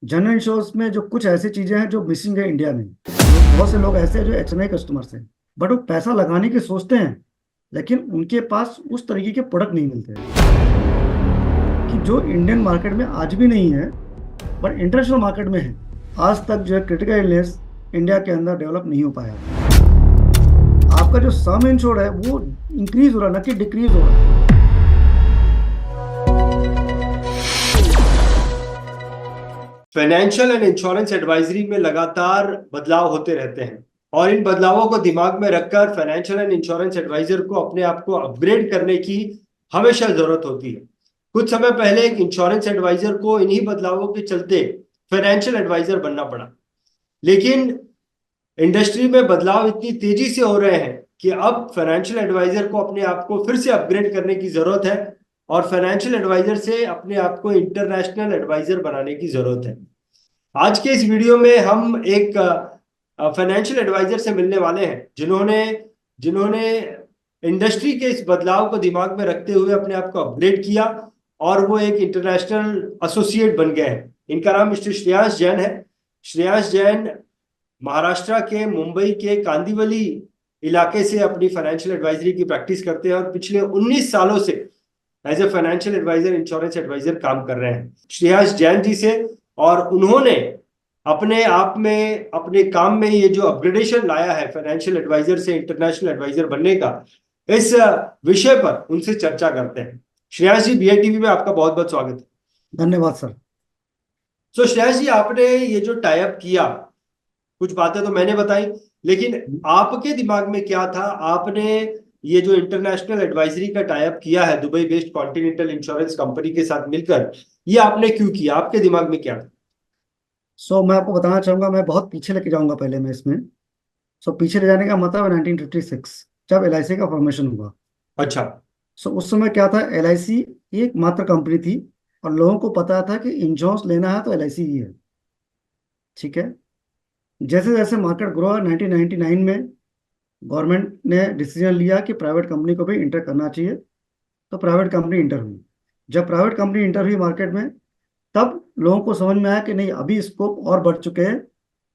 General insurance में जो कुछ ऐसी चीजें हैं जो मिसिंग है इंडिया में। बहुत से लोग ऐसे हैं जो एचएनआई कस्टमर्स हैं, बट वो पैसा लगाने की सोचते हैं, लेकिन उनके पास उस तरीके के प्रोडक्ट नहीं मिलते हैं कि जो इंडियन मार्केट में आज भी नहीं है, बट इंटरनेशनल मार्केट में है। आज तक जो है क्रिटिकल इलनेस इंडिया के अंदर डेवलप नहीं हो पाया। आपका जो सम इंश्योर्ड है वो इंक्रीज हो रहा है, ना कि डिक्रीज हो रहा है। फाइनेंशियल एंड इंश्योरेंस एडवाइजरी में लगातार बदलाव होते रहते हैं और इन बदलावों को दिमाग में रखकर फाइनेंशियल एंड इंश्योरेंस एडवाइजर को अपने आप को अपग्रेड करने की हमेशा जरूरत होती है। कुछ समय पहले एक इंश्योरेंस एडवाइजर को इन्हीं बदलावों के चलते फाइनेंशियल एडवाइजर बनना पड़ा, लेकिन इंडस्ट्री में बदलाव इतनी तेजी से हो रहे हैं कि अब फाइनेंशियल एडवाइजर को अपने आप को फिर से अपग्रेड करने की जरूरत है और फाइनेंशियल एडवाइजर से अपने आप को इंटरनेशनल एडवाइजर बनाने की जरूरत है। आज के इस वीडियो में हम एक फाइनेंशियल एडवाइजर से मिलने वाले हैं जिन्होंने जिन्होंने इंडस्ट्री के इस बदलाव को दिमाग में रखते हुए अपने आप को अपग्रेड किया और वो एक इंटरनेशनल एसोसिएट बन गए हैं। इनका नाम मिस्टर श्रेयांश जैन है। श्रेयांश जैन महाराष्ट्र के मुंबई के कांदिवली इलाके से अपनी फाइनेंशियल एडवाइजरी की प्रैक्टिस करते हैं और पिछले 19 सालों से as a financial advisor, insurance advisor काम कर रहे हैं श्रेयांश जैन जी से। और उन्होंने अपने आप में, अपने काम में ये जो अपग्रेडेशन लाया है फाइनेंशियल एडवाइजर से इंटरनेशनल एडवाइजर बनने का, इस विषय पर उनसे चर्चा करते हैं। श्रेयांश जी, बीआई टीवी में आपका बहुत बहुत स्वागत है। धन्यवाद सर। सो श्रेयांश जी, आपने ये जो टाई अप किया, कुछ बातें तो मैंने बताई, लेकिन आपके दिमाग में क्या था? आपने ये जो इंटरनेशनल एडवाइजरी का टाई अप किया है Dubai based continental insurance company के साथ मिलकर, ये आपने क्यों किया? आपके दिमाग में क्या था? मैं आपको बताना चाहूंगा, मैं बहुत पीछे लेके जाऊंगा पहले मैं इसमें। पीछे ले जाने का मतलब है 1956, जब एलआईसी का फॉर्मेशन हुआ। अच्छा। उस समय क्या था, एलआईसी एक मात्र कंपनी थी और लोगों को पता था कि इंश्योरेंस लेना है तो एलआईसी ही है। ठीक है। जैसे जैसे मार्केट ग्रो हुआ 1999 में गवर्नमेंट ने डिसीजन लिया कि प्राइवेट कंपनी को भी इंटर करना चाहिए, तो प्राइवेट कंपनी इंटर हुई। जब प्राइवेट कंपनी इंटर हुई मार्केट में, तब लोगों को समझ में आया कि नहीं, अभी स्कोप और बढ़ चुके हैं,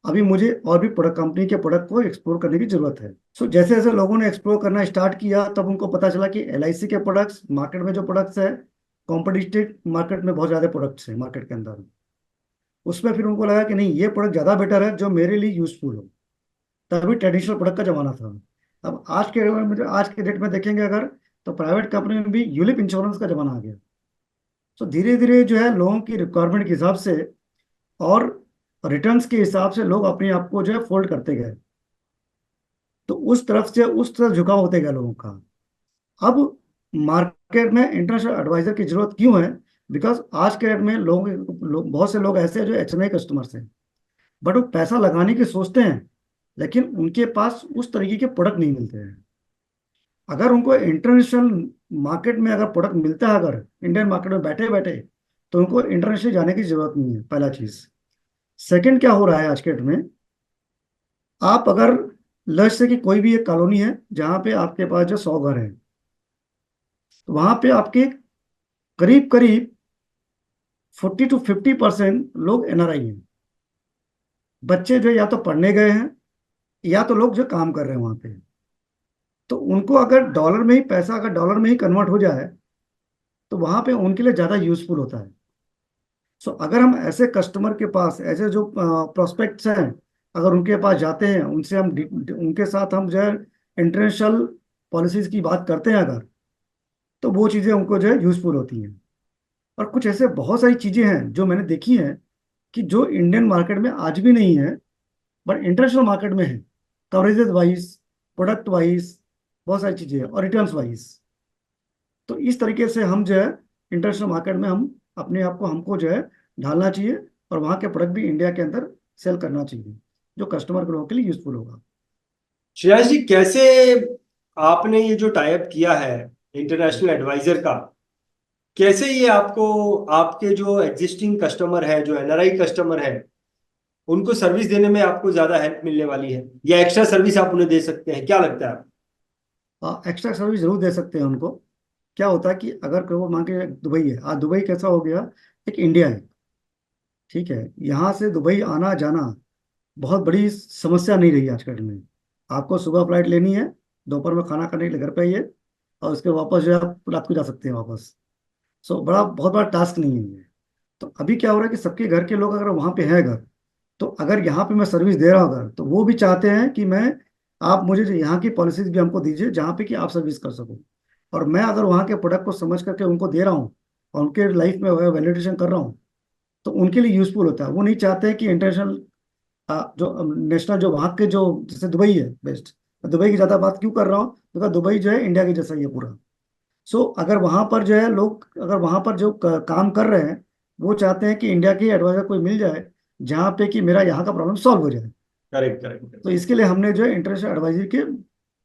अभी मुझे और भी प्रोडक्ट, कंपनी के प्रोडक्ट को एक्सप्लोर करने की जरूरत है। जैसे जैसे लोगों ने एक्सप्लोर करना स्टार्ट किया, तब उनको पता चला कि एलआईसी के प्रोडक्ट्स मार्केट में, जो प्रोडक्ट्स है कॉम्पिटिटिव मार्केट में, बहुत ज़्यादा प्रोडक्ट्स है मार्केट के अंदर। उसमें फिर उनको लगा कि नहीं, ये प्रोडक्ट ज़्यादा बेटर है जो मेरे लिए यूजफुल हो। तभी ट्रेडिशनल प्रोडक्ट का जमाना था। अब आज के डेट में देखेंगे अगर, तो प्राइवेट कंपनी में भी यूलिप इंश्योरेंस का जमाना आ गया। धीरे धीरे जो है लोगों की रिक्वायरमेंट के हिसाब से और रिटर्न्स के हिसाब से लोग अपने आप को जो है फोल्ड करते गए। तो उस तरफ से उस तरफ झुकाव होते गया लोगों का। अब मार्केट में इंटरनेशनल एडवाइजर की जरूरत क्यों है? बिकॉज आज के डेट में बहुत से लोग ऐसे हैं जो एचएनआई कस्टमर्स हैं, बट वो पैसा लगाने की सोचते हैं, लेकिन उनके पास उस तरीके के प्रोडक्ट नहीं मिलते हैं। अगर उनको इंटरनेशनल मार्केट में अगर प्रोडक्ट मिलता है, अगर इंडियन मार्केट में बैठे बैठे, तो उनको इंटरनेशनल जाने की जरूरत नहीं है, पहला चीज। सेकंड क्या हो रहा है आज के डेट में, आप अगर लक्ष्य से कि कोई भी एक कॉलोनी है जहाँ पे आपके पास जो 100 घर है, तो वहां पे आपके करीब करीब 40 to 50% लोग एनआरआई हैं। बच्चे जो या तो पढ़ने गए हैं, या तो लोग जो काम कर रहे हैं वहां पे। तो उनको अगर डॉलर में ही पैसा, अगर डॉलर में ही कन्वर्ट हो जाए, तो वहां पे उनके लिए ज्यादा यूजफुल होता है। अगर हम ऐसे कस्टमर के पास, ऐसे जो प्रोस्पेक्ट्स हैं, अगर उनके पास जाते हैं, उनसे हम उनके साथ हम जो है इंटरनेशनल पॉलिसीज की बात करते हैं अगर, तो वो चीज़ें उनको जो है यूजफुल होती हैं। और कुछ ऐसे बहुत सारी चीज़ें हैं जो मैंने देखी हैं कि जो इंडियन मार्केट में आज भी नहीं है, बट इंटरनेशनल मार्केट में है। कवरेजेस वाइज, प्रोडक्ट वाइज, बहुत सारी चीज़ें हैं, और रिटर्न्स वाइज। तो इस तरीके से हम जो है इंटरनेशनल मार्केट में हम अपने आप को, हमको जो है ढालना चाहिए, और वहाँ के प्रोडक्ट भी इंडिया के अंदर सेल करना चाहिए, जो कस्टमर के लोगों के लिए यूजफुल होगा। श्रेयांश जी, कैसे आपने ये जो टाई अप किया है इंटरनेशनल एडवाइजर का, कैसे ये आपको, आपके जो एग्जिस्टिंग कस्टमर है, जो एनआरआई कस्टमर है, उनको सर्विस देने में आपको ज्यादा हेल्प मिलने वाली है या एक्स्ट्रा सर्विस आप उन्हें दे सकते हैं? क्या लगता है आपको? एक्स्ट्रा सर्विस जरूर दे सकते हैं उनको। क्या होता है कि अगर कोई वो मान के दुबई है, आज दुबई कैसा हो गया, एक इंडिया है। ठीक है, यहाँ से दुबई आना जाना बहुत बड़ी समस्या नहीं रही आजकल में। आपको सुबह फ्लाइट लेनी है, दोपहर में खाना खाने के लिए घर पे आइए, और उसके वापस जो है आप रात को जा सकते हैं वापस। सो बहुत बड़ा टास्क नहीं है ये। तो अभी क्या हो रहा है कि सबके घर के लोग अगर वहाँ पे हैं घर, तो अगर यहाँ पे मैं सर्विस दे रहा हूँ अगर, तो वो भी चाहते हैं कि मैं, आप मुझे जो यहाँ की पॉलिसीज भी हमको दीजिए जहाँ पे कि आप सर्विस कर सको। और मैं अगर वहाँ के प्रोडक्ट को समझ करके उनको दे रहा हूँ और उनके लाइफ में वैलिडेशन कर रहा हूँ, तो उनके लिए यूजफुल होता है। वो नहीं चाहते हैं कि इंटरनेशनल, जो नेशनल, जो वहाँ के जो, जैसे दुबई है बेस्ट, मैं दुबई की ज़्यादा बात क्यों कर रहा हूँ, क्योंकि दुबई जो है इंडिया के जैसा ही है पूरा। सो अगर वहाँ पर जो है लोग, अगर वहाँ पर जो काम कर रहे हैं, वो चाहते हैं कि इंडिया की एडवाइजर कोई मिल जाए जहाँ पे कि मेरा यहाँ का प्रॉब्लम सॉल्व हो जाए। Correct correct. तो इसके लिए हमने जो है इंटरनेशनल एडवाइजरी के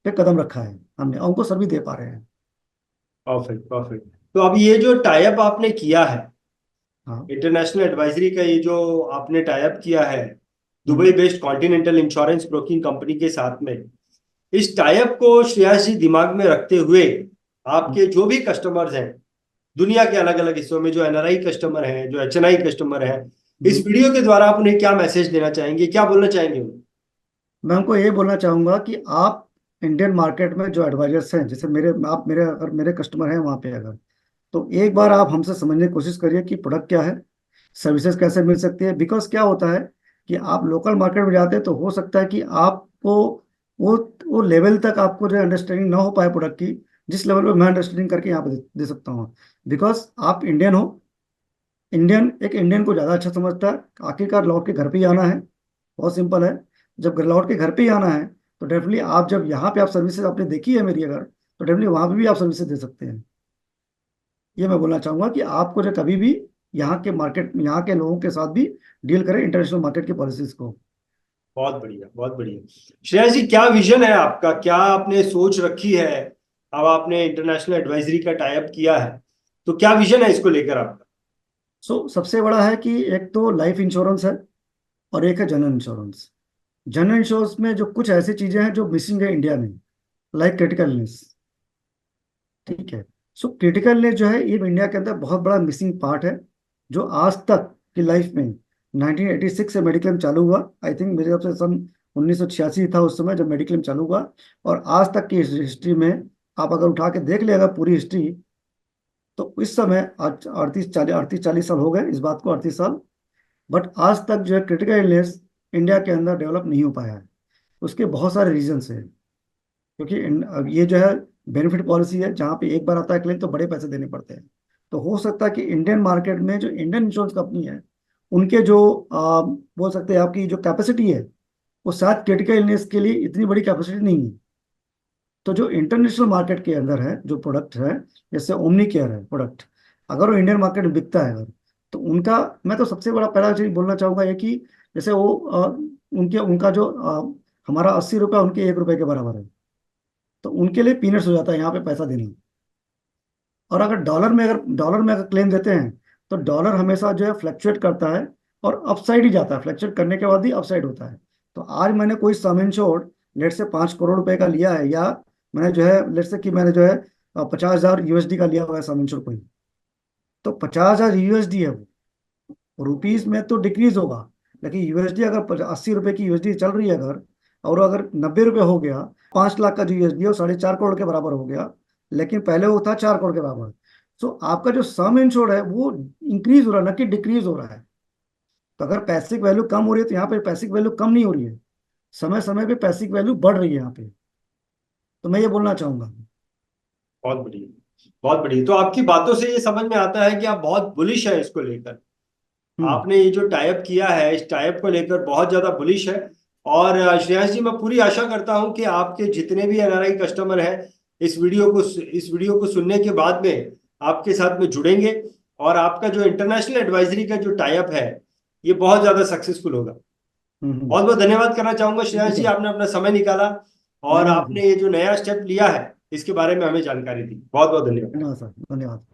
पे कदम रखा है हमने, और उनको सर्विस दे पा रहे हैं। Perfect perfect. तो अब ये जो टाइप आपने किया है, हाँ। इंटरनेशनल एडवाइजरी का, ये जो आपने टाइप किया है Dubai hmm. Based continental insurance broking company के साथ में, इस टाइप को श्रेयस जी दिमाग में रखते हुए हम्म। आपके जो भी कस्टमर्स हैं दुनिया के अलग अलग हिस्सों में, जो एनआरआई कस्टमर हैं, जो एचएनआई कस्टमर हैं, इस हम्म। वीडियो के द्वारा आप उन्हें क्या मैसेज देना चाहेंगे, क्या बोलना चाहेंगे उन्हें? मैं उनको ये बोलना चाहूंगा कि आप इंडियन मार्केट में जो एडवाइजर्स हैं, जैसे मेरे, आप मेरे, अगर मेरे कस्टमर हैं वहाँ पे अगर, तो एक बार आप हमसे समझने की कोशिश करिए कि प्रोडक्ट क्या है, सर्विसेज कैसे मिल सकती है। बिकॉज क्या होता है कि आप लोकल मार्केट में जाते हैं तो हो सकता है कि आपको वो वो लेवल तक आपको जो अंडरस्टैंडिंग ना हो पाए प्रोडक्ट की, जिस लेवल पे मैं अंडरस्टैंडिंग करके यहाँ पे दे सकता हूँ। बिकॉज आप इंडियन हो, इंडियन एक इंडियन को ज़्यादा अच्छा समझता है। आखिरकार लौट के घर पे ही आना है, बहुत सिंपल है। जब घर लौट के घर पे ही आना है, तो डेफिनेटली आप जब यहाँ पे आप सर्विसेज आपने देखी है मेरी अगर, तो डेफिनेटली वहाँ पे भी आप सर्विसेज दे सकते हैं। ये मैं बोलना चाहूंगा कि आपको जो कभी भी यहाँ के मार्केट, यहाँ के लोगों के साथ भी डील करें इंटरनेशनल मार्केट की पॉलिसीज को। बहुत बढ़िया बहुत बढ़िया। श्रेयस जी, क्या विजन है आपका, क्या आपने सोच रखी है? अब आपने इंटरनेशनल एडवाइजरी का टाइप किया है, तो क्या विजन है इसको लेकर आपका? सबसे बड़ा है कि एक तो लाइफ इंश्योरेंस है, और एक है जनरल इंश्योरेंस। जनरल इंश्योरेंस में जो कुछ ऐसी चीजें हैं जो मिसिंग है इंडिया में, लाइक क्रिटिकल इलनेस। ठीक है। क्रिटिकल इलनेस जो है ये इंडिया के अंदर बहुत बड़ा मिसिंग पार्ट है, जो आज तक की लाइफ में 1986 से मेडिक्लेम चालू हुआ। आई थिंक मेरे हिसाब से सन 1986 था उस समय जब मेडिक्लेम चालू हुआ। और आज तक की हिस्ट्री में आप अगर उठा के देख लेगा पूरी हिस्ट्री, तो इस समय आज 38 40 साल हो गए इस बात को, 38 साल। बट आज तक जो है क्रिटिकल इलनेस इंडिया के अंदर डेवलप नहीं हो पाया है। उसके बहुत सारे रीजंस हैं, क्योंकि अब ये जो है बेनिफिट पॉलिसी है, जहाँ पे एक बार आता है क्लेम तो बड़े पैसे देने पड़ते हैं। तो हो सकता है कि इंडियन मार्केट में जो इंडियन इंश्योरेंस कंपनी है, उनके जो बोल सकते हैं आपकी जो कैपेसिटी है, वो शायद क्रिटिकल इलनेस के लिए इतनी बड़ी कैपेसिटी नहीं है। तो जो इंटरनेशनल मार्केट के अंदर है जो प्रोडक्ट है, जैसे ओमनी केयर है प्रोडक्ट, अगर वो इंडियन मार्केट में बिकता है अगर, तो उनका, मैं तो सबसे बड़ा पहला चीज बोलना चाहूंगा ये कि जैसे वो उनके उनका जो हमारा 80 रुपया उनके 1 रुपए के बराबर है, तो उनके लिए पीनट्स हो जाता है यहाँ पे पैसा देना। और अगर डॉलर में अगर क्लेम देते हैं, तो डॉलर हमेशा जो है फ्लक्चुएट करता है, और अपसाइड ही जाता है, फ्लक्चुएट करने के बाद ही अपसाइड होता है। तो आज मैंने कोई सम इंश्योर्ड लेट से 5 करोड़ रुपए का लिया है, या मैंने जो है लेट से कि मैंने जो है 50,000 USD का लिया हुआ है सम इंश्योर्ड कोई, तो 50,000 USD है वो, रुपीज में तो डिक्रीज होगा, लेकिन यूएसडी अगर 80 रुपए की यूएसडी चल रही है अगर, और अगर 90 रुपए हो गया, 5 लाख का जो यूएसडी है वो 4.5 करोड़ के बराबर हो गया, लेकिन पहले वो था 4 करोड़ के बराबर। सो आपका जो सम इंश्योर्ड है वो इंक्रीज हो रहा है, ना कि डिक्रीज हो रहा है। तो अगर पैसिक वैल्यू कम हो रही है, तो यहाँ पे पैसिक वैल्यू कम नहीं हो रही है, समय समय पे पैसिक वैल्यू बढ़ रही है यहाँ पे। तो मैं ये बोलना चाहूंगा। बहुत बढ़िया बहुत बढ़िया। तो आपकी बातों से ये समझ में आता है कि आप बहुत बुलिश हैं इसको लेकर। हम्म। आपने ये जो टाइप किया है इस टाइप को लेकर बहुत ज्यादा बुलिश है। और श्रेयस जी, मैं पूरी आशा करता हूं कि आपके जितने भी एनआरआई कस्टमर हैं इस वीडियो को सुनने के बाद में आपके साथ में जुड़ेंगे, और आपका जो इंटरनेशनल एडवाइजरी का जो टाइप है ये बहुत ज्यादा सक्सेसफुल होगा। हम्म। बहुत बहुत धन्यवाद करना चाहूंगा thank you Shreyas ji, sir. आपने अपना समय निकाला और नहीं नहीं, आपने ये जो नया स्टेप लिया है इसके बारे में हमें जानकारी दी। बहुत बहुत धन्यवाद। धन्यवाद सर, धन्यवाद।